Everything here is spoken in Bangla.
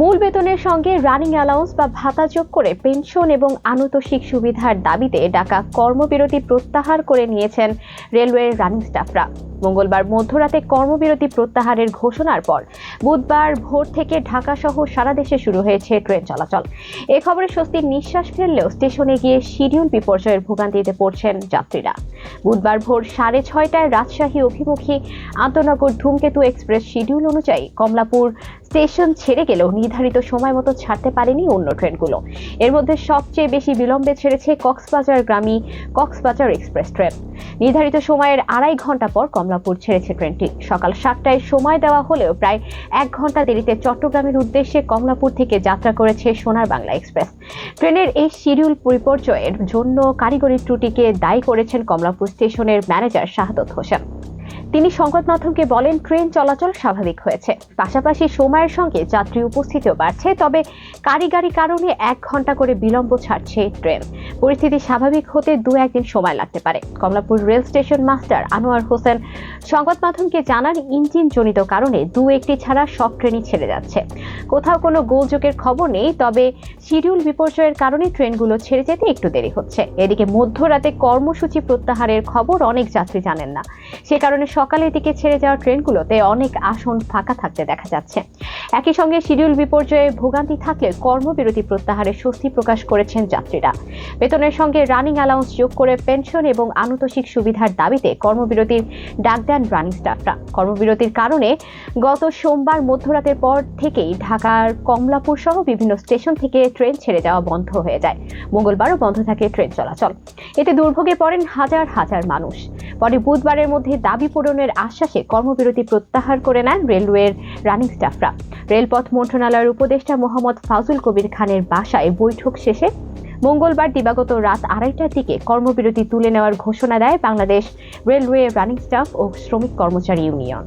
মূল বেতনের সঙ্গে রানিং অ্যালাউন্স বা ভাতা যোগ করে পেনশন এবং আনুতোষিক সুবিধার দাবিতে ডাকা কর্মবিরতি প্রত্যাহার করে নিয়েছেন রেলওয়ের রানিং স্টাফরা। মঙ্গলবার মধ্যরাতে কর্মবিরতি প্রত্যাহারের ঘোষণার পর বুধবার ভোর থেকে ঢাকা সহ সারা দেশে শুরু হয়েছে ট্রেন চলাচল। এ খবরে স্বস্তির নিঃশ্বাস ফেললেও স্টেশনে গিয়ে শিডিউল বিপর্যয়ের ভোগান্তিতে পড়ছেন যাত্রীরা। বুধবার ভোর 6:30টায় রাজশাহী অভিমুখী আন্তনগর ধূমকেতু এক্সপ্রেস শিডিউল অনুযায়ী কমলাপুর স্টেশন ছেড়ে গেলেও নির্ধারিত সময় মতো ছাড়তে পারেনি অন্য ট্রেনগুলো। এর মধ্যে সবচেয়ে বেশি বিলম্বে ছেড়েছে কক্সবাজারগামী কক্সবাজার এক্সপ্রেস ট্রেন। নির্ধারিত সময়ের 2.5 ঘন্টা পর কমলাপুর ছেড়েছে ট্রেনটি। সকাল 7টায় সময় দেওয়া হলেও প্রায় 1 ঘন্টা দেরিতে চট্টগ্রামের উদ্দেশ্যে কমলাপুর থেকে যাত্রা করেছে সোনার বাংলা এক্সপ্রেস। ট্রেনের এই শিডিউল বিপর্যয়ের জন্য কারিগরি ত্রুটিকে দায়ী করেছেন কমলাপুর স্টেশনের ম্যানেজার শাহাদত হোসেন। তিনি সংবাদ মাধ্যমকে বলেন, ট্রেন চলাচল স্বাভাবিক হয়েছে, পাশাপাশি সময়ের সঙ্গে যাত্রী উপস্থিতিও বাড়ছে, তবে কারিগরি কারণে 1 ঘন্টা করে বিলম্ব ছাড়ছে ট্রেন। পরিস্থিতি স্বাভাবিক হতে 2-1 দিন সময় লাগতে পারে। Kamalapur rail station master Anwar Hossain সংবাদ মাধ্যমকে জানান, ইঞ্জিন জনিত কারণে 2-1টি ছাড়া সব ট্রেনই ছেড়ে যাচ্ছে। কোথাও কোনো গোলযোগের খবর নেই, তবে শিডিউল বিপর্যয়ের কারণে ট্রেনগুলো ছেড়ে যেতে একটু দেরি হচ্ছে। এদিকে মধ্যরাতে কর্মসূচি প্রত্যাহারের খবর অনেক যাত্রী জানেন না, সে কারণে সকালের দিকে ছেড়ে যাওয়া ট্রেনগুলোতে অনেক আসন ফাঁকা থাকতে দেখা যাচ্ছে। একই সঙ্গে শিডিউল বিপর্যয়ে ভোগান্তি থাকলে কর্মবিরতি প্রত্যাহারে স্বস্তি প্রকাশ করেছেন যাত্রীরা। বেতনের সঙ্গে রানিং অ্যালাউন্স যোগ করে পেনশন এবং আনুতোষিক সুবিধার দাবিতে কর্মবিরতির ডাক দেন রানিং স্টাফরা। কর্মবিরতির কারণে গত সোমবার মধ্যরাতের পর থেকেই ঢাকার কমলাপুর সহ বিভিন্ন স্টেশন থেকে ট্রেন ছেড়ে যাওয়া বন্ধ হয়ে যায়। মঙ্গলবারও বন্ধ থাকে ট্রেন চলাচল। এতে দুর্ভোগে পড়েন হাজার হাজার মানুষ। পরে বুধবারের মধ্যে দাবি পূরণের আশ্বাসে কর্মবিরতি প্রত্যাহার করে নেন রেলওয়ের রানিং স্টাফরা। রেলপথ মন্ত্রণালয়ের উপদেষ্টা মোহাম্মদ ফাজুল কবির খানের বাসায় বৈঠক শেষে মঙ্গলবার দিবাগত রাত 2:30টার দিকে কর্মবিরতি তুলে নেওয়ার ঘোষণা দেয় বাংলাদেশ রেলওয়ে রানিং স্টাফ ও শ্রমিক কর্মচারী ইউনিয়ন।